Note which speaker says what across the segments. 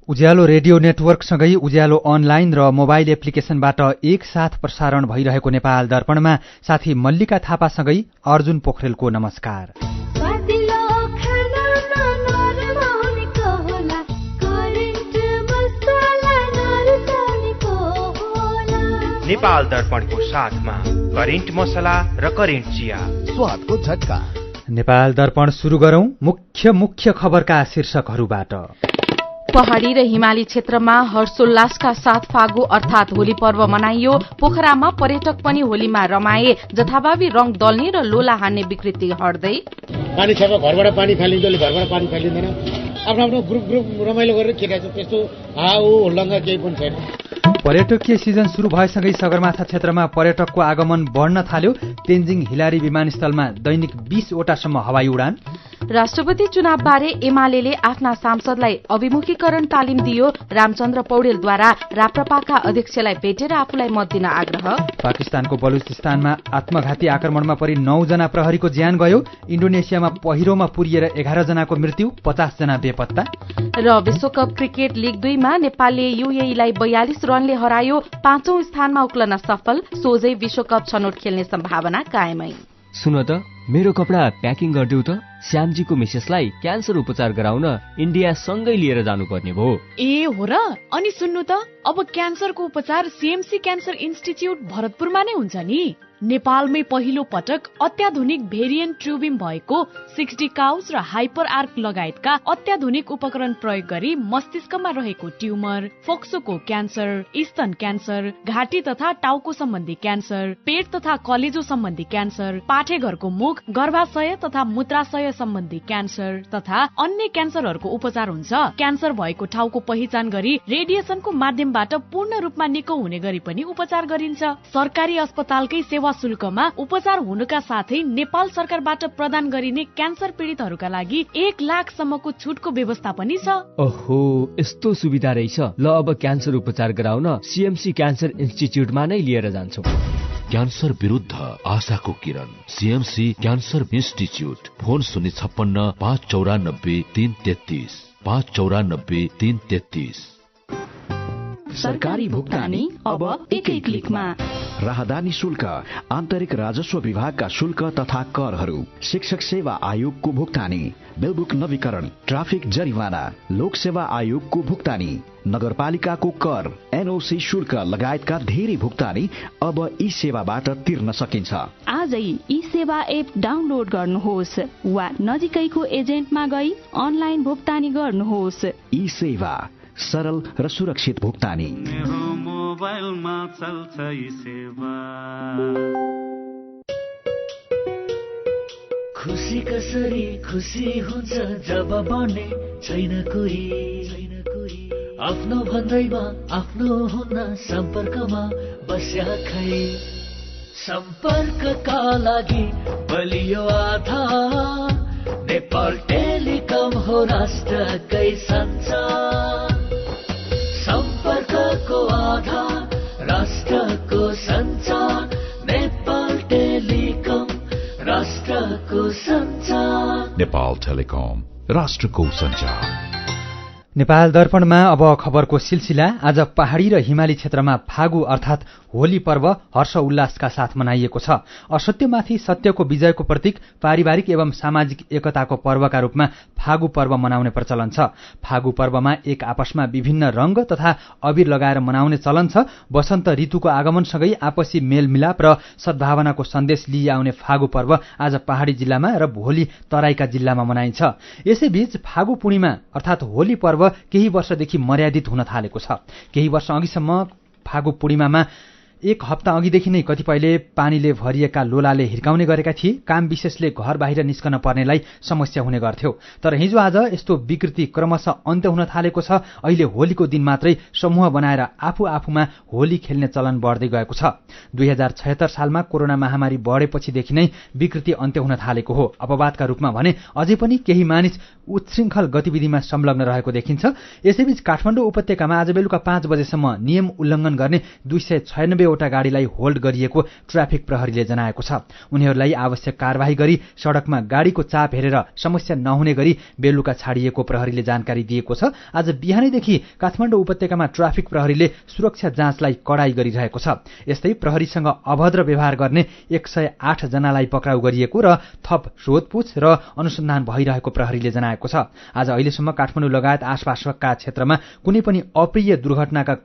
Speaker 1: उज्यालो radio नेटवर्कसँगै उज्यालो online र mobile एप्लिकेशनबाट एकसाथ प्रसारण भइरहेको नेपाल दर्पणमा साथी मल्लिका थापासँगै अर्जुन पोखरेलको नमस्कार।
Speaker 2: नेपाल दर्पणको साथमा करेन्ट मसला र करेन्ट चिया,
Speaker 3: स्वादको झट्का।
Speaker 1: नेपाल दर्पण सुरु गरौं मुख्य खबरका शीर्षकहरूबाट।
Speaker 4: पहाडी र हिमाली क्षेत्रमा हर्षोल्लासका साथ फागु अर्थात होली पर्व मनाइयो। पोखरामा पर्यटक पनि होलीमा रमाए। जथाभावी रंग दल्ने र लोला हान्ने विकृति हट्दै।
Speaker 5: पानी छ घरबाट पानी फालिँदोले घरबाट पानी फालिँदैन। आफ्नो आफ्नो ग्रुप रमाइलो गरेर खेलेको छ। त्यस्तो हाउ हुल्लङ्गा केही पनि छैन।
Speaker 1: पर्यटकीय सिजन सुरु भएसँगै सगरमाथा क्षेत्रमा पर्यटकको आगमन बढ्न थाल्यो। तेन्जिङ हिलारी विमानस्थलमा दैनिक 20 वटासम्म हवाई उडान।
Speaker 4: राष्ट्रपति चुनावबारे एमाले आफ्ना सांसदलाई अभिमुखीकरण तालिम दियो। रामचन्द्र पौडेलद्वारा राप्रपाका अध्यक्षलाई भेटेर आफूलाई मत दिन आग्रह।
Speaker 1: पाकिस्तानको बलुचिस्तानमा आत्मघाती आक्रमणमा परि 9 जना प्रहरीको ज्यान गयो। इन्डोनेसियामा पहिरोमा पुरिएर 11 जनाको मृत्यु, 50 जना बेपत्ता।
Speaker 4: र विश्वकप क्रिकेट लिग 2 मा नेपालले युएईलाई 42 रनले हरायो। 5औं स्थानमा उक्लन सफल। सोझै विश्वकप छनौट खेल्ने सम्भावना कायमै।
Speaker 6: सुन त, मेरो कपडा प्याकिङ गरिदेऊ त। श्यामजीको मिसेसलाई क्यान्सर उपचार गराउन इन्डिया सँगै लिएर जानुपर्ने भयो।
Speaker 7: ए हो र? अनि सुन्नु त, अब क्यान्सरको उपचार सीएमसी क्यान्सर इन्स्टिच्युट भरतपुरमा नै हुन्छ नि। नेपालमै पहिलो पटक अत्याधुनिक भेरिएन्ट ट्युबिम भएको 60 काउस र हाइपर आर्क लगायतका अत्याधुनिक उपकरण प्रयोग गरी मस्तिष्कमा रहेको ट्युमर, फोक्सोको क्यान्सर, स्तन क्यान्सर, घाँटी तथा टाउको सम्बन्धी क्यान्सर, पेट तथा कलेजो सम्बन्धी क्यान्सर, पाठेघरको मुख, गर्भाशय तथा मूत्राशय सम्बन्धी क्यान्सर तथा अन्य क्यान्सरहरूको उपचार हुन्छ। क्यान्सर भएको ठाउँको पहिचान गरी रेडिएसनको माध्यमबाट पूर्ण रूपमा निको हुने गरी पनि उपचार गरिन्छ। सरकारी अस्पतालकै सेवा शुल्कमा उपचार हुनुका साथै नेपाल सरकारबाट प्रदान गरिने क्यान्सर पीडितहरूका लागि 1 लाखसम्मको छुटको व्यवस्था पनि छ।
Speaker 6: ओहो, यस्तो सुविधा रहेछ। ल अब क्यान्सर उपचार गराउन सीएमसी क्यान्सर इन्स्टिच्युटमा नै लिएर जान्छौ।
Speaker 8: क्यान्सर विरुद्ध आशाको किरण, सीएमसी क्यान्सर इन्स्टिच्युट। फोन 056 594 333 594 333।
Speaker 3: सरकारी भुक्तानी अब एकै क्लिकमा। राहदानी शुल्क, आन्तरिक राजस्व विभागका शुल्क तथा करहरू, शिक्षक सेवा आयोगको भुक्तानी, बिलबुक नवीकरण, ट्राफिक जरिवाना, लोक सेवा आयोगको भुक्तानी, नगरपालिकाको कर, एनओसी शुल्क लगायतका धेरै भुक्तानी अब ई सेवाबाट तिर्न सकिन्छ।
Speaker 9: आजै ई सेवा एप डाउनलोड गर्नुहोस् वा नजिकैको एजेन्टमा गई अनलाइन भुक्तानी गर्नुहोस्।
Speaker 3: ई सेवा, सरल र सुरक्षित भुक्तानी।
Speaker 10: मोबाइलमा चल्छ ई सेवा। खुसी कसरी खुसी हुन्छ जब बढ्ने छैन कोही। आफ्नो भन्दैमा आफ्नो हुन सम्पर्कमा बस्या खै। सम्पर्कका लागि बलियो आधार नेपाल टेलिकम हो राष्ट्रकै सञ्चार। सम्पर्कको आधार राष्ट्रको सञ्चार। नेपाल टेलिकम राष्ट्रको सञ्चार।
Speaker 8: नेपाल टेलिकम राष्ट्रको सञ्चार।
Speaker 1: नेपाल दर्पणमा अब खबरको सिलसिला। आज पहाडी र हिमाली क्षेत्रमा फागु अर्थात होली पर्व हर्ष उल्लासका साथ मनाइएको छ। असत्यमाथि सत्यको विजयको प्रतीक, पारिवारिक एवं सामाजिक एकताको पर्वका रूपमा फागु पर्व मनाउने प्रचलन छ। फागु पर्वमा एक आपसमा विभिन्न रंग तथा अबिर लगाएर मनाउने चलन छ। वसन्त ऋतुको आगमनसँगै आपसी मेलमिलाप र सद्भावनाको सन्देश लिई आउने फागु पर्व आज पहाडी जिल्लामा र भोलि तराईका जिल्लामा मनाइन्छ। यसैबीच फागु पूर्णिमा अर्थात होली पर्व केही वर्षदेखि मर्यादित हुन थालेको छ। केही वर्ष अघिसम्म फागु पूर्णिमामा 1 हप्ता अघिदेखि नै कतिपयले पानीले भरिएका लोलाले हिर्काउने गरेका थिए। काम विशेषले घर बाहिर निस्कन पर्नेलाई समस्या हुने गर्थ्यो। तर हिजो आज यस्तो विकृति क्रमशः अन्त्य हुन थालेको छ। अहिले होलीको दिन मात्रै समूह बनाएर आफू-आफूमा होली खेल्ने चलन बढ्दै गएको छ। 2076 सालमा कोरोना महामारी बढेपछिदेखि नै विकृति अन्त्य हुन थालेको हो। अपवादका रूपमा भने अझै पनि केही मानिस उच्छृङ्खल गतिविधिमा संलग्न रहेको देखिन्छ। यसैबीच काठमाडौँ उपत्यकामा आज बेलुका 5 बजेसम्म नियम उल्लङ्घन गर्ने 296 90वटा गाडीलाई होल्ड गरिएको ट्राफिक प्रहरीले जनाएको छ। उनीहरूलाई आवश्यक कारबाही गरी सडकमा गाडीको चाप हेरेर समस्या नहुने गरी बेलुका छाडिएको प्रहरीले जानकारी दिएको छ। आज बिहानैदेखि काठमाडौँ उपत्यकामा ट्राफिक प्रहरीले सुरक्षा जाँचलाई कडाई गरिरहेको छ। यस्तै प्रहरीसँग अभद्र व्यवहार गर्ने 108 जनालाई पक्राउ गरिएको र थप सोधपुछ र अनुसन्धान भइरहेको प्रहरीले जनाएको छ। आज अहिलेसम्म काठमाडौँ लगायत आसपासका क्षेत्रमा कुनै पनि अप्रिय दुर्घटनाका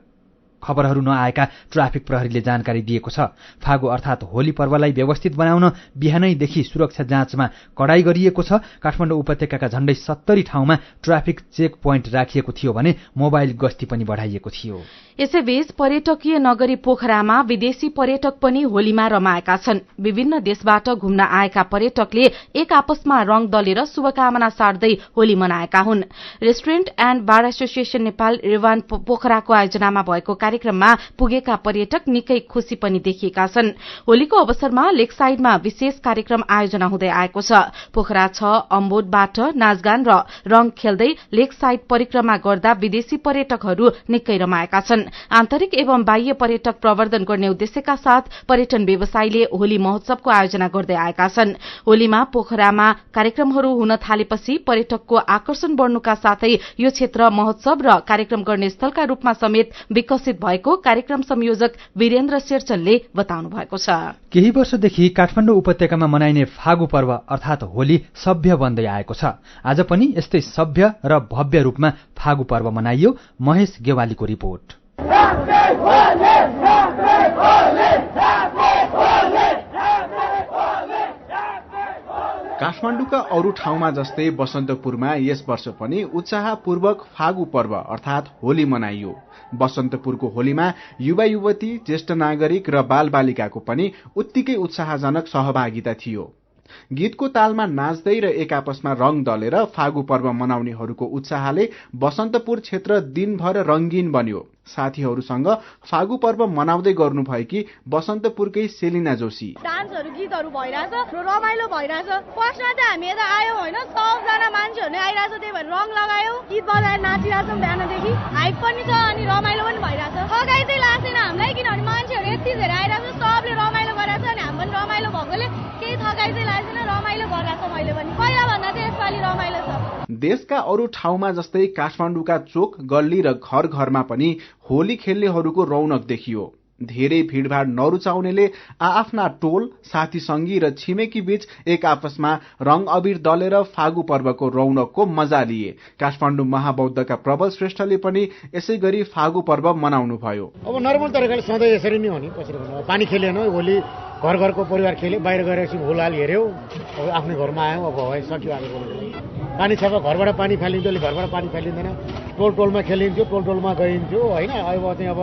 Speaker 1: खबरहरू नआएका ट्राफिक प्रहरीले जानकारी दिएको छ। फागु अर्थात् होली पर्वलाई व्यवस्थित बनाउन बिहानैदेखि सुरक्षा जाँचमा कडाई गरिएको छ। काठमाडौँ उपत्यकाका झण्डै 70 ठाउँमा ट्राफिक चेक पोइन्ट राखिएको थियो भने मोबाइल गस्ती पनि बढाइएको थियो।
Speaker 4: यसैबीच पर्यटकीय नगरी पोखरामा विदेशी पर्यटक पनि होलीमा रमाएका छन्। विभिन्न देशबाट घुम्न आएका पर्यटकले एक आपसमा रंग दलेर शुभकामना सार्दै होली मनाएका हुन्। Restaurant and bar association Nepal रिवान पोखराको आयोजनामा भएको कार्यक्रममा पुगेका पर्यटक निकै खुशी पनि देखिएका छन्। होलीको अवसरमा लेक साइडमा विशेष कार्यक्रम आयोजना हुँदै आएको छ। पोखरा 6 अम्बोटबाट नाचगान र रंग खेल्दै लेक साइड परिक्रमा गर्दा विदेशी पर्यटकहरू निकै रमाएका छन्। आन्तरिक एवं बाह्य पर्यटक प्रवर्धन गर्ने उद्देश्यका साथ पर्यटन व्यवसायीले होली महोत्सवको आयोजना गर्दै आएका छन्। होलीमा पोखरामा कार्यक्रमहरू हुन थालेपछि पर्यटकको आकर्षण बढ्नुका साथै यो क्षेत्र महोत्सव र कार्यक्रम गर्ने स्थलका रूपमा समेत विकसित भएको कार्यक्रम संयोजक वीरेन्द्र शेरचनले बताउनु भएको छ।
Speaker 1: केही वर्षदेखि काठमाडौँ उपत्यकामा मनाइने फागु पर्व अर्थात् होली सभ्य बन्दै आएको छ। आज पनि यस्तै सभ्य र भव्य रूपमा फागु पर्व मनाइयो। महेश गेवालीको रिपोर्ट।
Speaker 11: काठमाडौँका अरू ठाउँमा जस्तै बसन्तपुरमा यस वर्ष पनि उत्साहपूर्वक फागु पर्व अर्थात् होली मनाइयो। बसन्तपुरको होलीमा युवा युवती, ज्येष्ठ नागरिक र बालबालिकाको पनि उत्तिकै उत्साहजनक सहभागिता थियो। गीतको तालमा नाच्दै र एक आपसमा रंग दलेर फागु पर्व मनाउनेहरूको उत्साहले बसन्तपुर क्षेत्र दिनभर रंगीन बन्यो। साथीहरूसँग फागु पर्व मनाउँदै गर्नुभएकी बसन्तपुरकै सेलिना जोशी।
Speaker 12: डान्सहरू गीतहरू भइरहेछ र रमाइलो भइरहेछ। फर्स्टमा चाहिँ हामी यता आयौँ होइन, 100जना मान्छेहरू नै आइरहेछ, त्यही भएर रङ लगायो, गीत बजाएर नाचिरहेछौँ बिहानदेखि। हाइप पनि छ अनि रमाइलो पनि भइरहेछ। थकाइ चाहिँ लाग्दैन हामीलाई, किनभने मान्छेहरू यति धेरै आइरहेछ, सबले रमाइलो गरिरहेछ अनि हामी पनि रमाइलो भएकोले केही थकाइ चाहिँ लाग्दैन, रमाइलो गरिरहेछ। मैले पनि पहिला भन्दा चाहिँ यसपालि रमाइलो छ।
Speaker 11: देशका अरू ठाउँमा जस्तै काठमाडौँका चोक, गल्ली र घर घरमा पनि होली खेल्नेहरूको रौनक देखियो। धेरै भीड़भाड़ नरुचाउनेले आआफ्ना टोल, साथी संगी र छिमेकी बीच एक आपसमा रंग अबिर दलेर फागु पर्वको रौनकको मजा लिए। काठमाडौँ महाबौद्धका प्रबल श्रेष्ठले पनि यसै गरी फागु पर्व मनाउनु भयो।
Speaker 5: अब नर्मल तरिकाले सधैँ यसरी नै हो नि। पछि पानी खेलेन, होली घर घरको परिवार खेल्यो, बाहिर गएर एकछिन होलाल हेऱ्यौ, अब आफ्नो घरमा आयौँ, अब है सक्यो आएको पानी छ। घरबाट पानी फालिन्थ्यो, घरबाट पानी फालिँदैन, टोल टोलमा खेलिन्थ्यो, टोल टोलमा गइन्थ्यो होइन। अब चाहिँ अब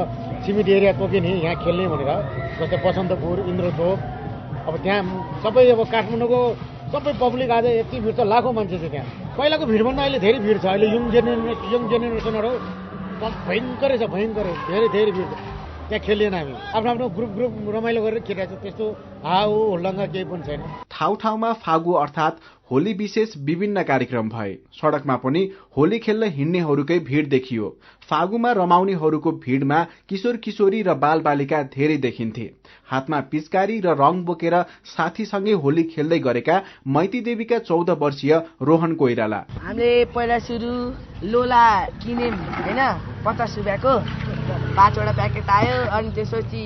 Speaker 5: सिमिटी एरिया तोके नि यहाँ खेल्ने भनेर, जस्तै बसन्तपुर, इन्द्रचोक, अब त्यहाँ सबै अब काठमाडौँको सबै पब्लिक आज यति भिड छ, लाखौँ मान्छे छ त्यहाँ। पहिलाको भिडभन्दा अहिले धेरै भिड छ। अहिले यङ जेनेरेसनहरू भयङ्करै छ, भयङ्करै धेरै धेरै भिड त्यहाँ खेलिएन। हामी आफ्नो आफ्नो ग्रुप रमाइलो गरेर खेलिरहेको छ। त्यस्तो हाउ हुल्लङ्गा केही पनि छैन।
Speaker 11: ठाउँ ठाउँमा फागु अर्थात् होली विशेष विभिन्न कार्यक्रम भए। सडकमा पनि होली खेल्न हिँड्नेहरूकै भीड़ देखियो। फागुमा रमाउनेहरूको भीड़मा किशोर किशोरी र बालबालिका धेरै देखिन्थे। हातमा पिचकारी र रंग बोकेर साथीसँगै होली खेल्दै गरेका मैती देवीका 14 वर्षीय रोहन कोइराला।
Speaker 13: हामीले पहिला सुरु लोला किने होइन, 50 रुपियाँको 5वटा प्याकेट आयो। अनि त्यसपछि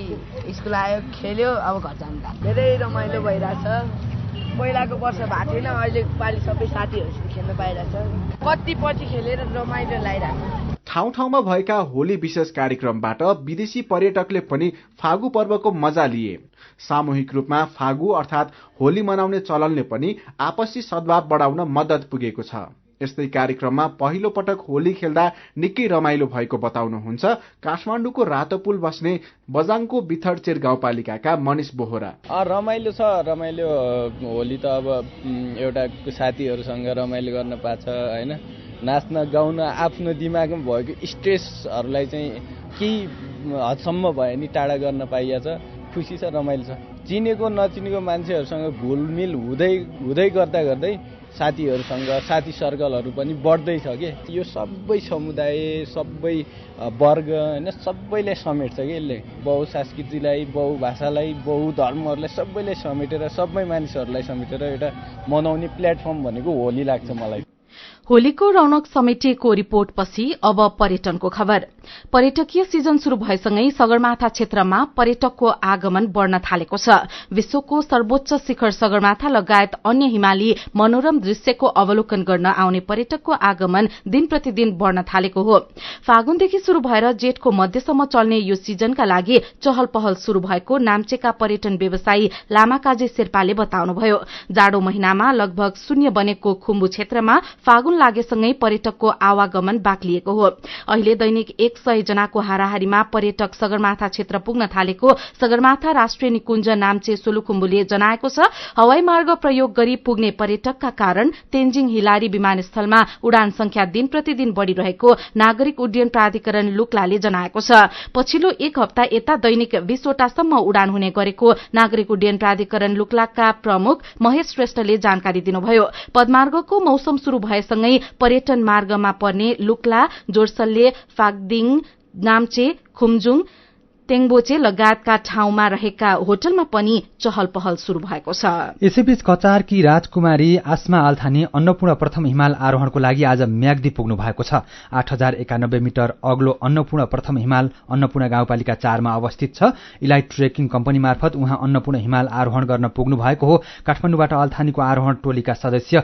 Speaker 13: स्कुल आयो, खेल्यो, अब घर जानु। धेरै रमाइलो भइरहेछ। पहिलाको वर्ष भएको थिएन, अहिले पालि सबै साथीहरूसँग खेल्न पाइरहेछ। कति पछि खेलेर रमाइलो लागिरहेछ।
Speaker 11: ठाउँ ठाउँमा भएका होली विशेष कार्यक्रमबाट विदेशी पर्यटकले पनि फागु पर्वको मजा लिए। सामूहिक रूपमा फागु अर्थात् होली मनाउने चलनले पनि आपसी सद्भाव बढाउन मद्दत पुगेको छ। यस्तै कार्यक्रममा पहिलो पटक होली खेल्दा निकै रमाइलो भएको बताउनुहुन्छ काठमाडौँको रातोपुल बस्ने बजाङको बिथडचेर गाउँपालिकाका मनिष बोहरा।
Speaker 14: रमाइलो छ। रमाइलो होली त अब एउटा साथीहरूसँग रमाइलो गर्न पाछ होइन। नाच्न गाउन आफ्नो दिमागमा भएको स्ट्रेसहरूलाई चाहिँ केही हदसम्म भए नि टाढा गर्न पाइएको छ। खुसी छ, रमाइलो छ। चिनेको नचिनेको मान्छेहरूसँग घुलमिल हुँदै गर्दै साथीहरूसँग साथी सर्कलहरू पनि बढ्दैछ के यो सबै समुदाय सबै वर्ग होइन सबैले समेट्छ कि यसले बहुसंस्कृतिलाई बहुभाषालाई बहुधर्महरूलाई सबैले समेटेर सबै मानिसहरूलाई समेटेर एउटा मनाउने प्लेटफर्म भनेको होली लाग्छ मलाई।
Speaker 4: होलीको रौनक समेटिएको रिपोर्टपछि अब पर्यटनको खबर। पर्यटकीय सिजन शुरू भएसँगै सगरमाथा क्षेत्रमा पर्यटकको आगमन बढ़न थालेको छ। विश्वको सर्वोच्च शिखर सगरमाथा लगायत अन्य हिमाली मनोरम दृश्यको अवलोकन गर्न आउने पर्यटकको आगमन दिन प्रतिदिन बढ़न थालेको हो। फागुनदेखि शुरू भएर जेठको मध्यसम्म चल्ने यो सिजनका लागि चहल पहल शुरू भएको नाम्चेका पर्यटन व्यवसायी लामाकाजी शेर्पाले बताउनुभयो। जाडो महिनामा लगभग शून्य बनेको खुम्बु क्षेत्रमा फागुन लागेसँगै पर्यटकको आवागमन बाक्लिएको हो। अहिले दैनिक 100 जनाको हाराहारीमा पर्यटक सगरमाथा क्षेत्र पुग्न थालेको सगरमाथा राष्ट्रिय निकुञ्ज नाम्चे सोलुखुम्बुले जनाएको छ। हवाई मार्ग प्रयोग गरी पुग्ने पर्यटकका कारण तेन्जिङ हिलारी विमानस्थलमा उडान संख्या दिन प्रतिदिन बढ़िरहेको नागरिक उड्डयन प्राधिकरण लुक्लाले जनाएको छ। पछिल्लो एक हप्ता यता दैनिक 20 वटासम्म उडान हुने गरेको नागरिक उड्डयन प्राधिकरण लुक्लाका प्रमुख महेश श्रेष्ठले जानकारी दिनुभयो। पदमार्गको मौसम शुरू भएसँगै पर्यटन मार्गमा पर्ने लुक्ला, जोरसल्ले, फाग्दिङ, नाम्चे, खुम्जुङ, तेङबोचे लगायतका ठाउँमा रहेका होटलमा पनि चहल पहल शुरू भएको छ।
Speaker 1: यसैबीच कचारकी राजकुमारी आस्मा आल्थानी अन्नपूर्ण प्रथम हिमाल आरोहणको लागि आज म्याग्दी पुग्नु भएको छ। 8091 मिटर अग्लो अन्नपूर्ण प्रथम हिमाल अन्नपूर्ण गाउँपालिका 4 मा अवस्थित छ। इलाइट ट्रेकिङ कम्पनी मार्फत उहाँ अन्नपूर्ण हिमाल आरोहण गर्न पुग्नु भएको हो। काठमाडौँबाट अल्थानीको आरोहण टोलीका सदस्य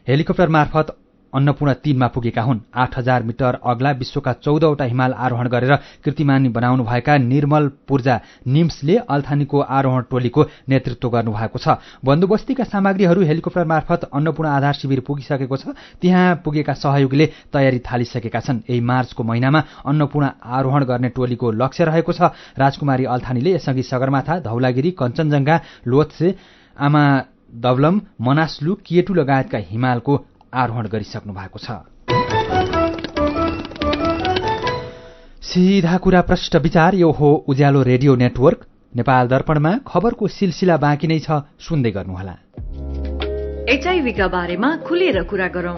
Speaker 1: हेलिकप्टर मार्फत अन्नपूर्ण 3 मा पुगेका हुन्। 8000 मिटर अग्ला विश्वका 14 वटा हिमाल आरोहण गरेर कीर्तिमानी बनाउनु भएका निर्मल पूर्जा निम्सले अल्थानीको आरोहण टोलीको नेतृत्व गर्नुभएको छ। बन्दोबस्तीका सामग्रीहरू हेलिकप्टर मार्फत अन्नपूर्ण आधार शिविर पुगिसकेको छ। त्यहाँ पुगेका सहयोगीले तयारी थालिसकेका छन्। यही मार्चको महिनामा अन्नपूर्ण आरोहण गर्ने टोलीको लक्ष्य रहेको छ। राजकुमारी अल्थानीले यसअघि सगरमाथा, धौलागिरी, कञ्चनजंघा, लोत्से, आमा दवलम, मनासलु, केटु लगायतका हिमालको आरोहण गरिसक्नु भएको छ। सीधा कुरा प्रष्ट विचार, यो हो उज्यालो रेडियो नेटवर्क। नेपाल दर्पणमा खबरको सिलसिला बाँकी नै छ, सुन्दै गर्नुहोला।
Speaker 15: एचआईभी का बारेमा खुलेर कुरा गरौं।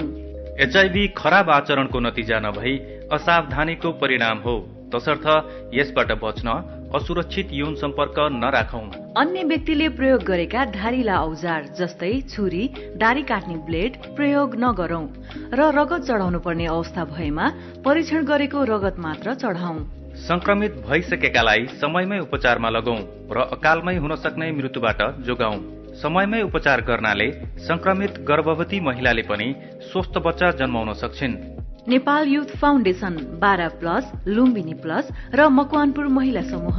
Speaker 16: एचआईभी खराब आचरणको नतिजा नभई असावधानीको परिणाम हो। तसर्थ यसबाट बच्न असुरक्षित यौन सम्पर्क नराखौं।
Speaker 15: अन्य व्यक्तिले प्रयोग गरेका धारिला औजार जस्तै छुरी, दारी काट्ने ब्लेड प्रयोग नगरौं र रगत चढाउनु पर्ने अवस्था भएमा परीक्षण गरेको रगत मात्र चढाउँ।
Speaker 16: संक्रमित भइसकेकालाई समयमै उपचारमा लगाउँ र अकालमै हुन सक्ने मृत्युबाट जोगाउँ। समयमै उपचार गर्नाले संक्रमित गर्भवती महिलाले पनि स्वस्थ बच्चा जन्माउन सक्छिन्।
Speaker 15: Nepal youth foundation, 12+ Lumbini plus र मकवानपुर महिला समूह।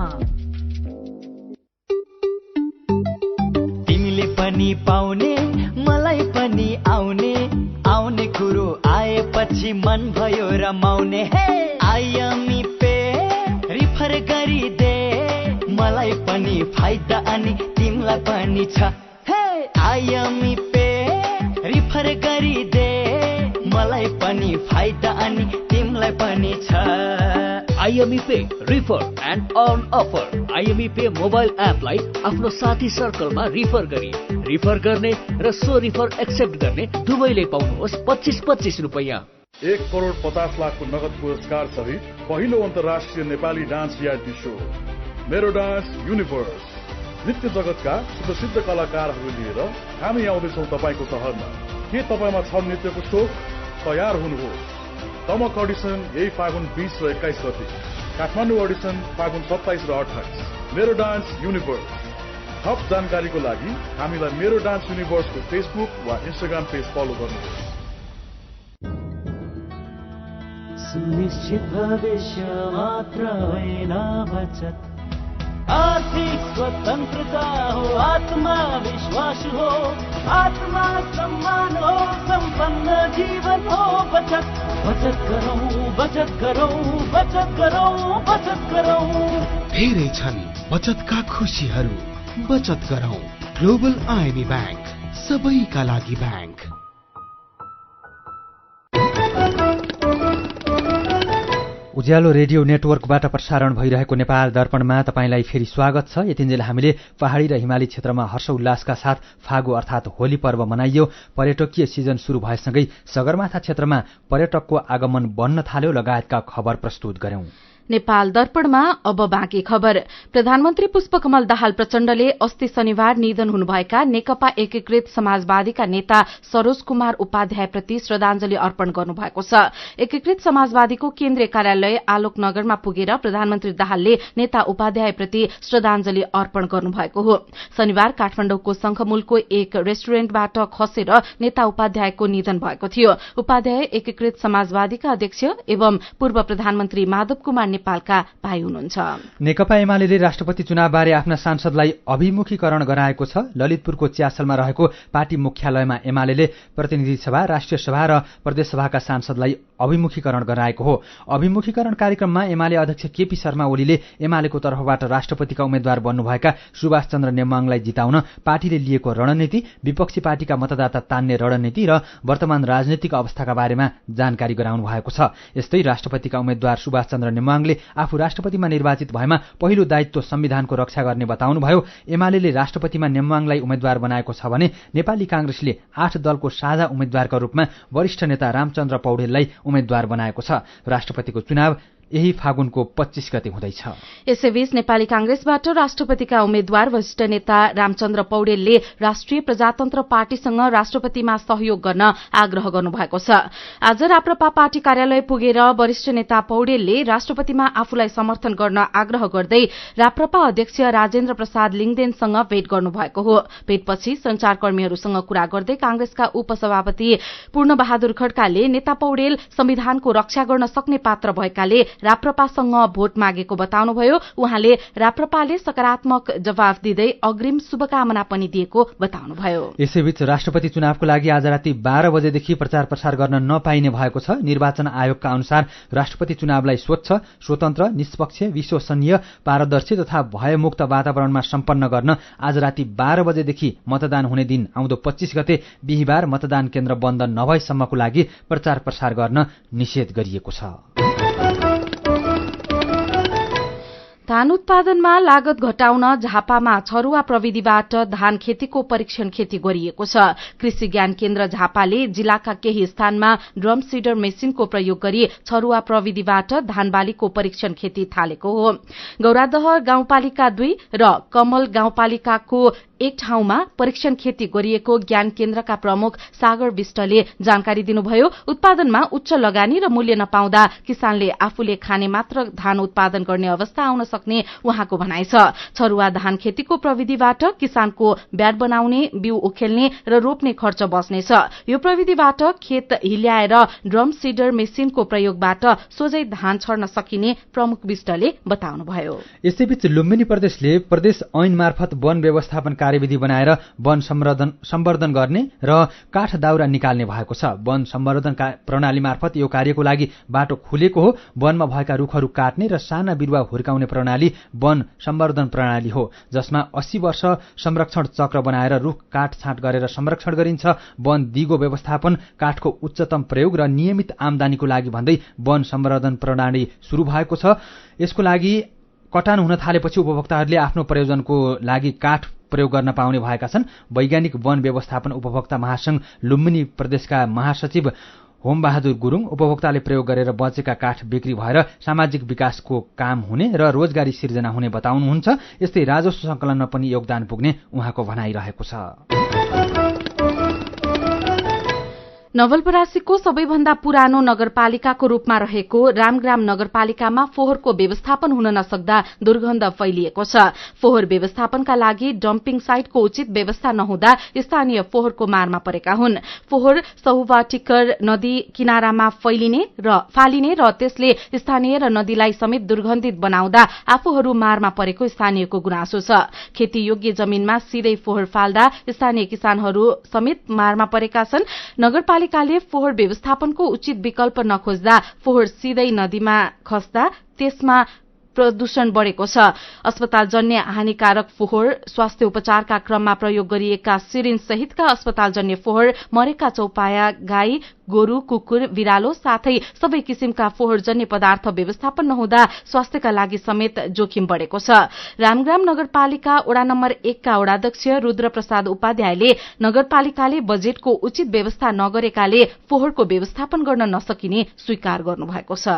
Speaker 17: तिमीले पनि पाउने मलाई पनि आउने, आउने कुरो आएपछि मन भयो रमाउने। आइएमई पे रिफर गरिदे, मलाई पनि फाइदा अनि तिमीलाई पनि छ। आइएमई पे रिफर गरिदे, मलाई पनि फाइदा अनि तिमीलाई पनि छ।
Speaker 18: IME pay refer and earn offer. IME pay mobile एपलाई आफ्नो साथी सर्कलमा रिफर गरी रिफर गर्ने र सो रिफर एक्सेप्ट गर्ने दुवैले पाउनुहोस् 25-25 रुपैयाँ।
Speaker 19: 1 करोड 50 लाखको नगद पुरस्कार सहित पहिलो अन्तर्राष्ट्रिय नेपाली डान्स रियालिटी सो मेरो डान्स युनिभर्स। नृत्य जगतका सुप्रसिद्ध कलाकारहरू लिएर हामी आउँदैछौँ तपाईँको सहरमा। के तपाईँमा छ नृत्यको सोख? तयार हुनुहोस्। दमक अडिसन यही फागुन 20 र 21 गते, काठमाडौँ अडिसन फागुन 27 र 28। मेरो डान्स युनिभर्स। थप जानकारीको लागि हामीलाई मेरो डान्स युनिभर्सको फेसबुक वा इन्स्टाग्राम पेज फलो गर्नुहोस्।
Speaker 10: सुनिश्चित भविष्य मात्र होइन बचत, आर्थिक स्वतन्त्रता हो, आत्मविश्वास हो, आत्मा सम्मान हो, सम्पन्न जीवन हो। बचत बचत गरौँ, बचत गरौँ, बचत गरौँ, बचत गरौँ।
Speaker 20: धेरै छन् बचतका खुशीहरू, बचत गरौँ। ग्लोबल आइएमई बैंक, सबैका लागि बैंक।
Speaker 1: उज्यालो रेडियो नेटवर्कबाट प्रसारण भइरहेको नेपाल दर्पणमा तपाईंलाई फेरि स्वागत छ। यतिन्जेल हामीले पहाडी र हिमाली क्षेत्रमा हर्षोल्लासका साथ फागु अर्थात होली पर्व मनाइयो। पर्यटकीय सिजन शुरू भएसँगै सगरमाथा क्षेत्रमा पर्यटकको आगमन बढ्न थाल्यो लगायतका खबर प्रस्तुत गर्यौं।
Speaker 4: नेपाल दर्पणमा अब बाँकी खबर। प्रधानमन्त्री पुष्पकमल दाहाल प्रचण्डले अस्ति शनिबार निधन हुनुभएका नेकपा एकीकृत समाजवादीका नेता सरोज कुमार उपाध्यायप्रति श्रद्धाञ्जली अर्पण गर्नुभएको छ। एकीकृत समाजवादीको केन्द्रीय कार्यालय आलोकनगरमा पुगेर प्रधानमन्त्री दाहालले नेता उपाध्यायप्रति श्रद्धाञ्जली अर्पण गर्नुभएको हो। शनिबार काठमाडौँको शंखमूलको एक रेस्टुरेन्टबाट खसेर नेता उपाध्यायको निधन भएको थियो। उपाध्याय एकीकृत समाजवादीका अध्यक्ष एवं पूर्व प्रधानमन्त्री माधव कुमार नेपालका भाइ हुनुहुन्छ।
Speaker 1: नेकपा एमाले राष्ट्रपति चुनावबारे आफ्ना सांसदलाई अभिमुखीकरण गराएको छ। ललितपुरको च्यासलमा रहेको पार्टी मुख्यालयमा एमाले प्रतिनिधि सभा, राष्ट्रिय सभा र प्रदेश सभाका सांसदलाई अभिमुखीकरण गराएको हो। अभिमुखीकरण कार्यक्रममा एमाले अध्यक्ष केपी शर्मा ओलीले एमालेको तर्फबाट राष्ट्रपतिका उम्मेद्वार बन्नुभएका सुभाष चन्द्र नेमाङलाई जिताउन पार्टीले लिएको रणनीति, विपक्षी पार्टीका मतदाता तान्ने रणनीति र वर्तमान राजनीतिक अवस्थाका बारेमा जानकारी गराउनु भएको छ। यस्तै राष्ट्रपतिका उम्मेद्वार सुभाष चन्द्र नेमाङले आफू राष्ट्रपतिमा निर्वाचित भएमा पहिलो दायित्व संविधानको रक्षा गर्ने बताउनुभयो। एमाले राष्ट्रपतिमा नेमाङलाई उम्मेद्वार बनाएको छ भने नेपाली कांग्रेसले 8 दलको साझा उम्मेद्वारका रूपमा वरिष्ठ नेता रामचन्द्र पौडेललाई उम्मेद्वार बनाएको छ। राष्ट्रपतिको चुनाव यही फागुनको 25 गते हुँदैछ।
Speaker 4: यसैबीच नेपाली कांग्रेसबाट राष्ट्रपतिका उम्मेद्वार वरिष्ठ नेता रामचन्द्र पौडेलले राष्ट्रिय प्रजातन्त्र पार्टीसँग राष्ट्रपतिमा सहयोग गर्न आग्रह गर्नुभएको छ। आज राप्रपा पार्टी कार्यालय पुगेर वरिष्ठ नेता पौडेलले राष्ट्रपतिमा आफूलाई समर्थन गर्न आग्रह गर्दै राप्रपा अध्यक्ष राजेन्द्र प्रसाद लिङदेनसँग भेट गर्नुभएको हो। भेटपछि संचारकर्मीहरूसँग कुरा गर्दै कांग्रेसका उपसभापति पूर्णबहादुर खड्काले नेता पौडेल संविधानको रक्षा गर्न सक्ने पात्र भएकाले राप्रपासँग भोट मागेको बताउनुभयो। उहाँले राप्रपाले सकारात्मक जवाफ दिँदै अग्रिम शुभकामना पनि दिएको बताउनुभयो।
Speaker 1: यसैबीच राष्ट्रपति चुनावको लागि आज राति 12 बजेदेखि प्रचार प्रसार गर्न नपाइने भएको छ। निर्वाचन आयोगका अनुसार राष्ट्रपति चुनावलाई स्वच्छ, स्वतन्त्र, निष्पक्ष, विश्वसनीय, पारदर्शी तथा भयमुक्त वातावरणमा सम्पन्न गर्न आज राति 12 बजेदेखि मतदान हुने दिन आउँदो 25 गते बिहिबार मतदान केन्द्र बन्द नभएसम्मको लागि प्रचार प्रसार गर्न निषेध गरिएको छ।
Speaker 4: धान उत्पादनमा लागत घटाउन झापामा छरुवा प्रविधिबाट धान खेतीको परीक्षण खेती गरिएको छ। कृषि ज्ञान केन्द्र झापाले जिल्लाका केही स्थानमा ड्रम सीडर मेसिनको प्रयोग गरी छरुवा प्रविधिबाट धान बालीको परीक्षण खेती थालेको हो। गौरादह गाउँपालिका 2 र कमल गाउँपालिकाको एक ठाउँमा परीक्षण खेती गरिएको ज्ञान केन्द्रका प्रमुख सागर विष्टले जानकारी दिनुभयो। उत्पादनमा उच्च लगानी र मूल्य नपाउँदा किसानले आफूले खाने मात्र धान उत्पादन गर्ने अवस्था आउन सक्ने उहाँको भनाइ छ। छरुवा धान खेतीको प्रविधिबाट किसानको ब्याड बनाउने, बिउ उखेल्ने र रोप्ने खर्च बच्नेछ। यो प्रविधिबाट खेत हिल्याएर ड्रम सीडर मेसिनको प्रयोगबाट सोझै धान छर्न सकिने प्रमुख विष्टले बताउनुभयो।
Speaker 1: यसैबीच लुम्बिनी प्रदेशले प्रदेश ऐन मार्फत वन व्यवस्थापन कार्यविधि बनाएर वन सम्वर्धन गर्ने र काठ दाउरा निकाल्ने भएको छ। वन सम्वर्धन प्रणाली मार्फत यो कार्यको लागि बाटो खुलेको हो। वनमा भएका रुखहरू काट्ने र साना बिरुवा हुर्काउने प्रणाली वन सम्वर्धन प्रणाली हो, जसमा 80 वर्ष संरक्षण चक्र बनाएर रुख काटछाँट गरेर संरक्षण गरिन्छ। वन दिगो व्यवस्थापन, काठको उच्चतम प्रयोग र नियमित आमदानीको लागि भन्दै वन सम्वर्धन प्रणाली शुरू भएको छ। यसको लागि कटान हुन थालेपछि उपभोक्ताहरूले आफ्नो प्रयोजनको लागि काठ प्रयोग गर्न पाउने भएका छन्। वैज्ञानिक वन व्यवस्थापन उपभोक्ता महासंघ लुम्बिनी प्रदेशका महासचिव होमबहादुर गुरुङ उपभोक्ताले प्रयोग गरेर बचेका काठ बिक्री भएर सामाजिक विकासको काम हुने र रोजगारी सिर्जना हुने बताउनुहुन्छ। यस्तै राजस्व संकलनमा पनि योगदान पुग्ने उहाँको भनाइरहेको छ।
Speaker 4: नवलपरासीको सबैभन्दा पुरानो नगरपालिकाको रूपमा रहेको रामग्राम नगरपालिकामा फोहोरको व्यवस्थापन हुन नसक्दा दुर्गन्ध फैलिएको छ। फोहोर व्यवस्थापनका लागि डम्पिङ साइटको उचित व्यवस्था नहुँदा स्थानीय फोहोरको मारमा परेका हुन्। फोहोर सहुवाटिकर नदी किनारामा फालिने र त्यसले स्थानीय र नदीलाई समेत दुर्गन्धित बनाउँदा आफूहरू मारमा परेको स्थानीयको गुनासो छ। खेतीयोग्य जमीनमा सिधै फोहोर फाल्दा स्थानीय किसानहरू समेत मारमा परेका छन्। नगरपालिकाले फोहोर व्यवस्थापनको उचित विकल्प नखोज्दा फोहोर सिधै नदीमा खस्दा त्यसमा प्रदूषण बढ़ेको छ। अस्पतालजन्य हानिकारक फोहोर, स्वास्थ्य उपचारका क्रममा प्रयोग गरिएका सिरिन्ज सहितका अस्पतालजन्य फोहोर, मरेका चौपाया गाई, गोरु, कुकुर, बिरालो साथै सबै किसिमका फोहोरजन्य पदार्थ व्यवस्थापन नहुँदा स्वास्थ्यका लागि समेत जोखिम बढ़ेको छ। रामग्राम नगरपालिका वडा नम्बर 1 का वडाध्यक्ष रुद्रप्रसाद उपाध्यायले नगरपालिकाले बजेटको उचित व्यवस्था नगरेकाले फोहोरको व्यवस्थापन गर्न नसकिने स्वीकार गर्नुभएको छ।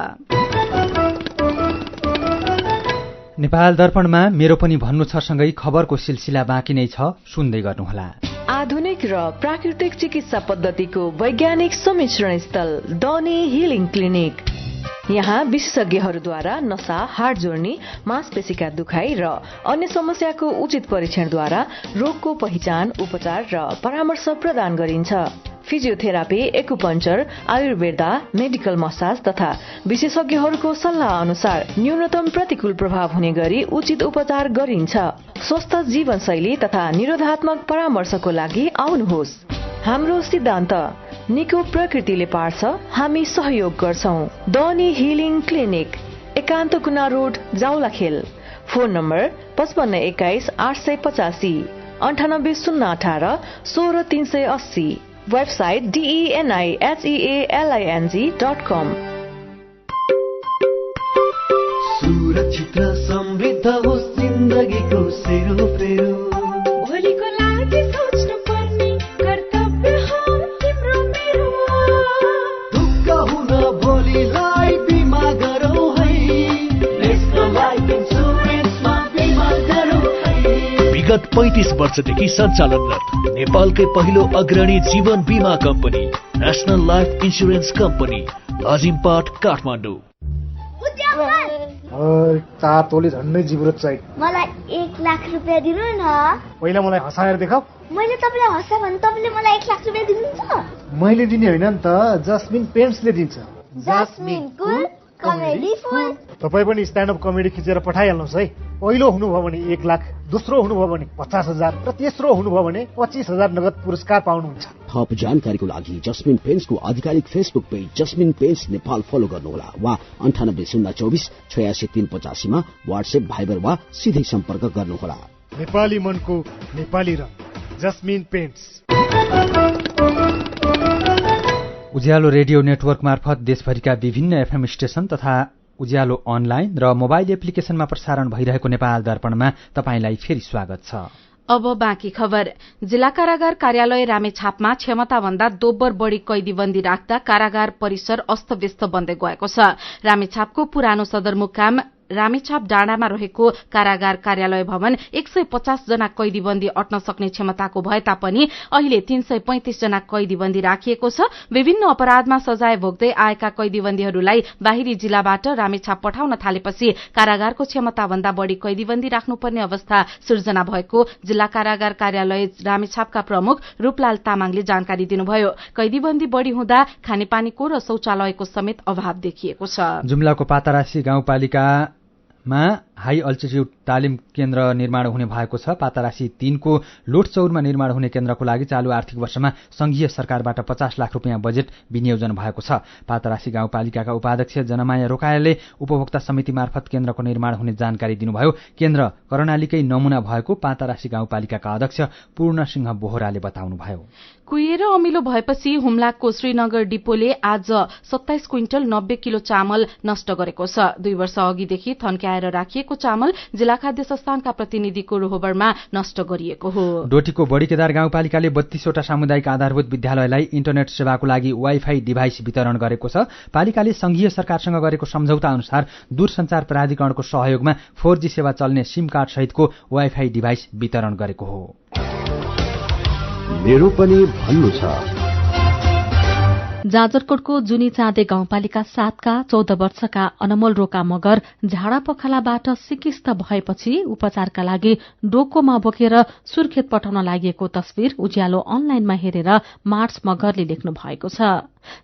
Speaker 1: नेपाल दर्पणमा मेरो पनि भन्नु छ सँगै खबरको सिलसिला बाँकी नै छ, सुन्दै गर्नुहोला।
Speaker 15: आधुनिक र प्राकृतिक चिकित्सा पद्धतिको वैज्ञानिक सम्मिश्रण स्थल डनी हिलिङ क्लिनिक। यहाँ विशेषज्ञहरूद्वारा नसा, हाड जोड्नी, मांसपेशीका दुखाइ र अन्य समस्याको उचित परीक्षणद्वारा रोगको पहिचान, उपचार र परामर्श प्रदान गरिन्छ। Physiotherapy, acupuncture, Ayurveda, medical massage तथा विशेषज्ञहरूको सल्लाह अनुसार न्यूनतम प्रतिकूल प्रभाव हुने गरी उचित उपचार गरिन्छ। स्वस्थ जीवनशैली तथा निरोधात्मक परामर्शको लागि आउनुहोस्। हाम्रो सिद्धान्त निको प्रकृतिले पार्छ, हामी सहयोग गर्छौं। डनी हिलिङ क्लिनिक, एकान्त कुना road, Jawalakhel. Phone number 5521 885, 98 018 16 380। Website denihealing.com।
Speaker 10: सुरक्षित र समृद्ध होस् जिन्दगीको सेरोफेरो,
Speaker 12: भोलिको लागि सोच्नु पर्ने कर्तव्य हो तिम्रो मेरो।
Speaker 10: ढुक्क हुन भोलिलाई बिमा गरौँ है, नेशनल लाइफ इन्सुरेन्समा बिमा गरौँ है।
Speaker 18: विगत 35 वर्षदेखि सञ्चालनरत नेपालकै पहिलो अग्रणी जीवन बीमा company national life insurance company, अजिमपाट, काठमाडौँ।
Speaker 5: तातोले झन्डै जिब्रो चाहियो।
Speaker 12: मलाई 1 लाख रुपैयाँ दिनु न।
Speaker 5: पहिला मलाई हँसाएर देखाऊ।
Speaker 12: मैले तपाईलाई हँसा भने तपाईले मलाई 1 लाख रुपैयाँ दिनुहुन्छ?
Speaker 5: मैले दिने होइन नि त, जस्मिन पेन्ट्सले दिन्छ।
Speaker 12: जस्मिन कुल कमेडी फुल।
Speaker 5: तपाई पनि स्ट्यान्ड अप कमेडी खिचेर पठाइहाल्नुहोस् है। पहिलो हुनुभयो भने 1 लाख, दोस्रो हुनुभयो भने 50,000 र तेस्रो हुनुभयो भने 25,000 नगद पुरस्कार पाउनुहुन्छ।
Speaker 21: थप जानकारीको लागि जस्मिन पेन्ट्सको आधिकारिक फेसबुक पेज जस्मिन पेन्ट्स नेपाल फलो गर्नुहोला वा 98 024 86 385 मा व्हाट्सएप, भाइबर वा सिधै सम्पर्क गर्नुहोला।
Speaker 5: नेपाली मनको नेपाली रङ, जस्मिन पेन्ट्स।
Speaker 1: उज्यालो रेडियो नेटवर्क मार्फत देशभरिका विभिन्न एफएम स्टेशन तथा उज्यालो अनलाइन र मोबाइल एप्लिकेशनमा प्रसारण भइरहेको नेपाल दर्पणमा तपाईंलाई फेरि स्वागत छ।
Speaker 4: अब बाँकी खबर। जिल्ला कारागार कार्यालय रामेछापमा क्षमताभन्दा दोब्बर बढ़ी कैदीबन्दी राख्दा कारागार परिसर अस्तव्यस्त बन्दै गएको छ। रामेछापको पुरानो सदरमुकाम रामेछाप डाँडामा रहेको कारागार कार्यालय भवन 150 जना कैदीबन्दी अट्न सक्ने क्षमताको भए तापनि अहिले 335 जना कैदीबन्दी राखिएको छ। विभिन्न अपराधमा सजाय भोग्दै आएका कैदीबन्दीहरूलाई बाहिरी जिल्लाबाट रामेछाप पठाउन थालेपछि कारागारको क्षमताभन्दा बढ़ी कैदीबन्दी राख्नुपर्ने अवस्था सिर्जना भएको जिल्ला कारागार कार्यालय रामेछापका प्रमुख रूपलाल तामाङले जानकारी दिनुभयो। कैदीबन्दी बढ़ी हुँदा खानेपानीको र शौचालयको समेत अभाव देखिएको छ।
Speaker 1: जुम्लाको पातारासी गाउँपालिकामा हाई अल्टिट्युड तालिम केन्द्र निर्माण हुने भएको छ। पातारासी 3 को लोटचौरमा निर्माण हुने केन्द्रको लागि चालू आर्थिक वर्षमा संघीय सरकारबाट 50 लाख रुपियाँ बजेट विनियोजन भएको छ। पातारासी गाउँपालिकाका उपाध्यक्ष जनमाया रोकायाले उपभोक्ता समिति मार्फत केन्द्रको निर्माण हुने जानकारी दिनुभयो। केन्द्र कर्णालीकै नमूना भएको पातारासी गाउँपालिकाका अध्यक्ष पूर्ण सिंह बोहराले बताउनुभयो।
Speaker 4: कुहिएर अमिलो भएपछि हुम्लाको श्रीनगर डिपोले आज 27 क्विन्टल 90 किलो चामल नष्ट गरेको छ। 2 वर्ष अघिदेखि थन्क्याएर राखिएको चामल जिल्ला खाद्य संस्थानका प्रतिनिधिको रोहबरमा नष्ट गरिएको हो।
Speaker 1: डोटीको बडीकेदार गाउँपालिकाले 32 वटा सामुदायिक आधारभूत विद्यालयलाई इन्टरनेट सेवाको लागि वाइफाई डिभाइस वितरण गरेको छ। पालिकाले संघीय सरकारसँग गरेको सम्झौता अनुसार दूरसञ्चार प्राधिकरणको सहयोगमा 4G सेवा चल्ने सिम कार्ड सहितको वाइफाई डिभाइस वितरण गरेको हो।
Speaker 21: मेरो पनि भन्नु छ।
Speaker 22: जाजरकोटको जुनी चाँदे गाउँपालिका 7 का 14 वर्षका अनमोल रोका मगर झाडा पखालाबाट सिकिस्त भएपछि उपचारका लागि डोकोमा बोकेर सुर्खेत पठाउन लागेको तस्विर उज्यालो अनलाइनमा हेरेर मार्च मगरले लेख्नु भएको छ।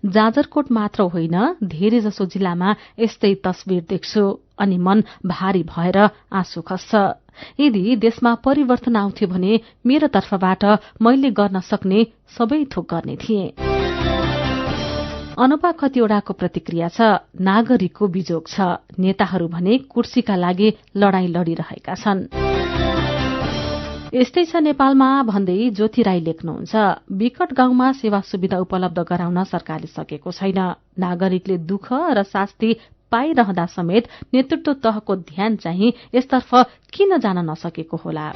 Speaker 22: जाजरकोट मात्र होइन, धेरै जसो जिल्लामा यस्तै तस्विर देख्छु अनि मन भारी भएर आँसु खस्छ। यदि देशमा परिवर्तन आउँथ्यो भने मेरो तर्फबाट मैले गर्न सक्ने सबै थोक गर्ने थिए। अनुपा खतिवड़ाको प्रतिक्रिया छ, नागरिकको बिजोग छ, नेताहरू भने कुर्सीका लागि लडाईँ लडिरहेका छन्। यस्तै छ नेपालमा भन्दै ज्योति राई लेख्नुहुन्छ, विकट गाउँमा सेवा सुविधा उपलब्ध गराउन सरकारले सकेको छैन। नागरिकले दुःख र शास्ति पाइरहँदा समेत नेतृत्व तहको ध्यान चाहिँ यसतर्फ किन जान नसकेको होला।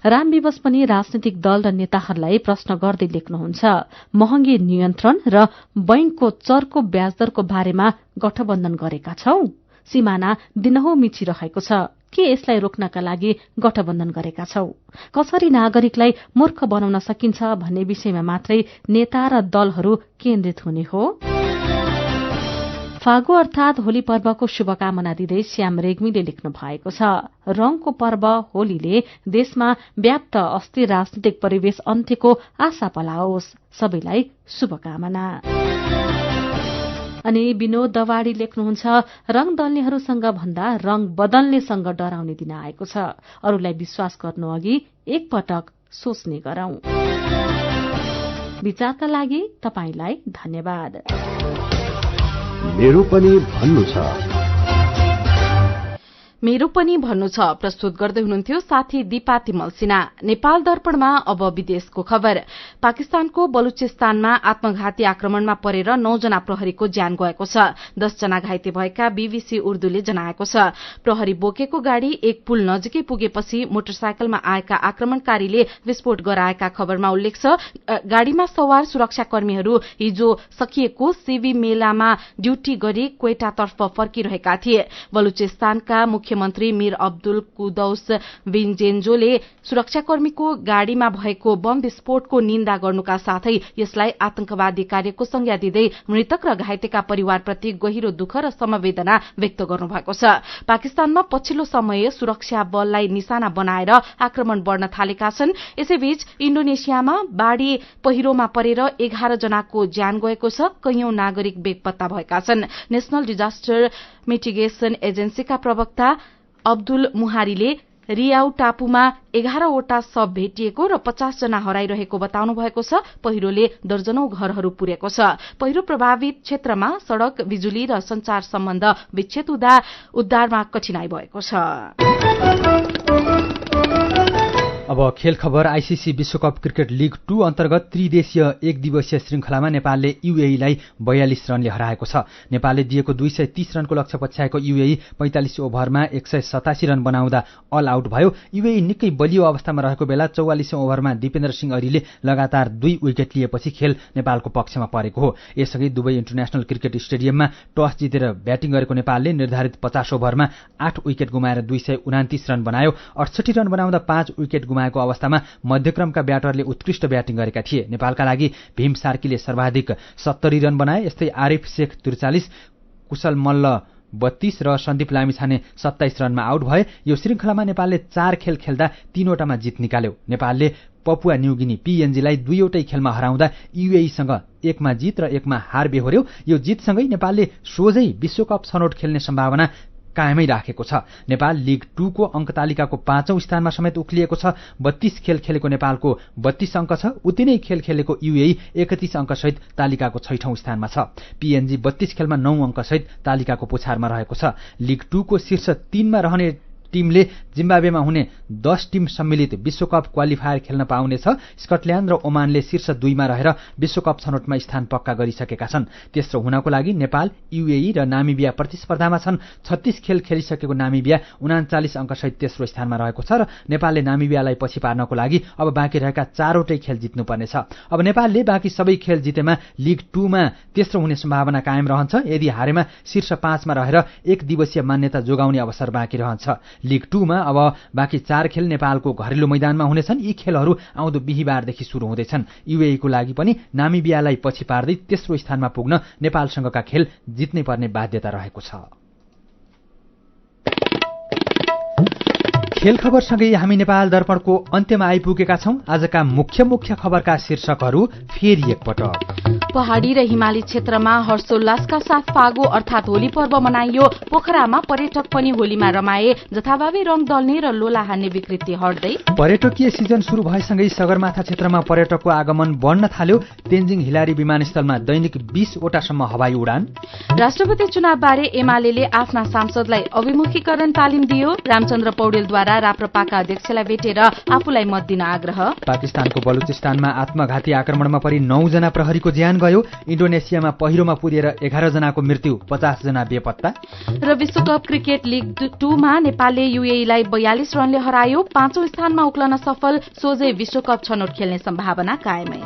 Speaker 22: राम विवश पनि राजनैतिक दल र नेताहरूलाई प्रश्न गर्दै लेख्नुहुन्छ, महँगी नियन्त्रण र बैंकको चर्को ब्याजदरको बारेमा गठबन्धन गरेका छौ। सीमाना दिनहौ मिचिरहेको छ, के यसलाई रोक्नका लागि गठबन्धन गरेका छौ? कसरी नागरिकलाई मूर्ख बनाउन सकिन्छ भन्ने विषयमा मात्रै नेता र दलहरू केन्द्रित हुने हो? फागु अर्थात होली पर्वको शुभकामना दिँदै श्याम रेग्मीले लेख्नु भएको छ, रंगको पर्व होलीले देशमा व्याप्त अस्थिर राजनीतिक परिवेश अन्त्यको आशा पलाओस्, सबैलाई शुभकामना। अनि विनोद दवाडी लेख्नुहुन्छ, रंग दल्नेहरूसँग भन्दा रंग बदल्नेसँग डराउने दिन आएको छ, अरूलाई विश्वास गर्नु अघि एकपटक सोच्ने गरौं। विचारका लागि तपाईलाई धन्यवाद।
Speaker 21: मेरो पनि भन्नु छ।
Speaker 4: मेरो पनि भन्नु छ प्रस्तुत गर्दै हुनुहुन्थ्यो साथी दीपा तिमल सिन्हा। नेपाल दर्पणमा अब विदेशको खबर। पाकिस्तानको बलुचिस्तानमा आत्मघाती आक्रमणमा परेर 9 जना प्रहरीको ज्यान गएको छ। 10 जना घाइते भएका बीबीसी उर्दूले जनाएको छ। प्रहरी बोकेको गाड़ी एक पुल नजिकै पुगेपछि मोटरसाइकलमा आएका आक्रमणकारीले विस्फोट गराएका खबरमा उल्लेख छ। गाड़ीमा सवार सुरक्षाकर्मीहरू हिजो सकिएको सीवी मेलामा ड्यूटी गरी क्वेटातर्फ फर्किरहेका थिए। बलुचिस्तानका मुख्यमन्त्री मीर अब्दुल कुदौस बिन जेन्जोले सुरक्षाकर्मीको गाड़ीमा भएको बम विस्फोटको निन्दा गर्नुका साथै यसलाई आतंकवादी कार्यको संज्ञा दिँदै मृतक र घाइतेका परिवारप्रति गहिरो दुःख र समवेदना व्यक्त गर्नुभएको छ। पाकिस्तानमा पछिल्लो समय सुरक्षा बललाई निशाना बनाएर आक्रमण बढ़न थालेका छन्। यसैबीच इण्डोनेसियामा बाढ़ी पहिरोमा परेर 11 जनाको ज्यान गएको छ। कैयौं नागरिक बेपत्ता भएका छन्। नेशनल डिजास्टर मिटिगेशन एजेन्सीका प्रवक्ता अब्दुल मुहारीले रियाउ टापुमा 11 वटा शव भेटिएको र 50 जना हराइरहेको बताउनु भएको छ। पहिरोले दर्जनौं घरहरू पुरेको छ। पहिरो प्रभावित क्षेत्रमा सड़क, बिजुली र संचार सम्बन्ध विच्छेद हुँदा उद्धारमा कठिनाई भएको छ।
Speaker 1: अब खेल खबर। आईसीसी विश्वकप क्रिकेट लीग 2 अन्तर्गत त्रिदेशीय एक दिवसीय श्रृंखलामा नेपालले यूएईलाई 42 रनले हराएको छ। नेपालले दिएको 230 रनको लक्ष्य पछ्याएको यूएई 45 ओभरमा 187 रन बनाउँदा अल आउट भयो। यूएई निकै बलियो अवस्थामा रहेको बेला 44 ओभरमा दिपेन्द्र सिंह अरीले लगातार 2 विकेट लिएपछि खेल नेपालको पक्षमा परेको हो। यसअघि दुबई इन्टरनेशनल क्रिकेट स्टेडियममा टस जितेर ब्याटिङ गरेको नेपालले निर्धारित 50 ओभरमा 8 विकेट गुमाएर 229 रन बनायो। 68 रन बनाउँदा 5 विकेट गुमाएको अवस्थामा मध्यक्रमका ब्याटरले उत्कृष्ट ब्याटिङ गरेका थिए। नेपालका लागि भीम सार्कीले सर्वाधिक 70 रन बनाए। यस्तै आरिफ शेख 43, कुशल मल्ल 32 र सन्दीप लामिछाने 27 रनमा आउट भए। यो श्रृंखलामा नेपालले 4 खेल खेल्दा 3 वटामा जित निकाल्यो। नेपालले पपुवा न्यूगिनी पीएनजीलाई 2 वटै खेलमा हराउँदा यूएईसँग 1 मा जित र 1 मा हार बेहोर्यो। यो जितसँगै नेपालले सोझै विश्वकप छनौट खेल्ने सम्भावना कायमै राखेको छ। नेपाल लीग 2 को अंक तालिकाको 5औं स्थानमा समेत उक्लिएको छ। 32 खेल खेलेको नेपालको 32 अंक छ। उति नै खेल खेलेको यूएई 31 अंक सहित तालिकाको 6औं स्थानमा छ। पीएनजी 32 खेलमा 9 अंक सहित तालिकाको पुछारमा रहेको छ। लीग 2 को शीर्ष 3 मा रहने टीमले जिम्बाब्वेमा हुने 10 टीम सम्मिलित विश्वकप क्वालिफायर खेल्न पाउनेछ। स्कटल्याण्ड र ओमानले शीर्ष 2 मा रहेर विश्वकप छनौटमा स्थान पक्का गरिसकेका छन्। तेस्रो हुनको लागि नेपाल, यूएई र नामिबिया प्रतिस्पर्धामा छन्। 36 खेल खेलिसकेको नामिबिया 39 अंक सहित तेस्रो स्थानमा रहेको छ र नेपालले नामिबियालाई पछि पार्नको लागि अब बाँकी रहेका 4 वटै खेल जित्नुपर्नेछ। अब नेपालले बाँकी सबै खेल जितेमा लीग 2 मा तेस्रो हुने सम्भावना कायम रहन्छ। यदि हारेमा शीर्ष 5 मा रहेर एक दिवसीय मान्यता जोगाउने अवसर बाँकी रहन्छ। लीग 2 मा अब बाँकी 4 खेल नेपालको घरेलु मैदानमा हुनेछन्। यी खेलहरू आउँदो बिहीबारदेखि शुरू हुँदैछन्। यूएईको लागि पनि नामिबियालाई पछि पार्दै तेस्रो स्थानमा पुग्न नेपालसँगका खेल जित्नै पर्ने बाध्यता रहेको छ। खेल खबरसँगै हामी नेपाल दर्पणको अन्त्यमा आइपुगेका छौं। आजका मुख्य खबरका शीर्षकहरू फेरि एकपटक।
Speaker 4: पहाडी र हिमाली क्षेत्रमा हर्षोल्लासका साथ फागु अर्थात होली पर्व मनाइयो। पोखरामा पर्यटक पनि होलीमा रमाए। जथाभावी रंग दल्ने र लोला हान्ने विकृति हट्दै।
Speaker 1: पर्यटकीय सिजन शुरू भएसँगै सगरमाथा क्षेत्रमा पर्यटकको आगमन बढ्न थाल्यो। तेन्जिङ हिलारी विमानस्थलमा दैनिक 20 वटासम्म हवाई उडान।
Speaker 4: राष्ट्रपति चुनाव बारे एमाले आफ्ना सांसदलाई अभिमुखीकरण तालिम दियो। रामचन्द्र पौडेलद्वारा राप्रपाका अध्यक्षलाई भेटेर आफूलाई मत दिन आग्रह।
Speaker 1: पाकिस्तानको बलुचिस्तानमा आत्मघाती आक्रमणमा परि 9 जना प्रहरीको ज्यान गयो। इन्डोनेसियामा पहिरोमा पुगेर 11 जनाको मृत्यु, 50 जना बेपत्ता।
Speaker 4: र विश्वकप क्रिकेट लीग 2 मा नेपालले युएईलाई 42 रनले हरायो। 5औं स्थानमा उक्लन सफल। सोझै विश्वकप छनौट खेल्ने सम्भावना कायमै।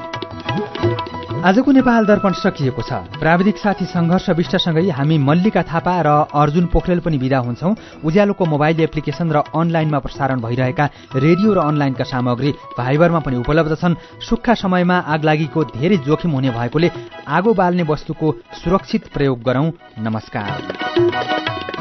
Speaker 1: आजको नेपाल दर्पण सकिएको छ। प्राविधिक साथी संघर्ष विष्टसँगै हामी मल्लिका थापा र अर्जुन पोखरेल पनि विदा हुन्छौं। उज्यालोको मोबाइल एप्लिकेशन र अनलाइनमा प्रसारण भइरहेका रेडियो र अनलाइनका सामग्री भाइबरमा पनि उपलब्ध छन्। सुक्खा समयमा आगलागीको धेरै जोखिम हुने भएकोले आगो बाल्ने वस्तुको सुरक्षित प्रयोग गरौं। नमस्कार।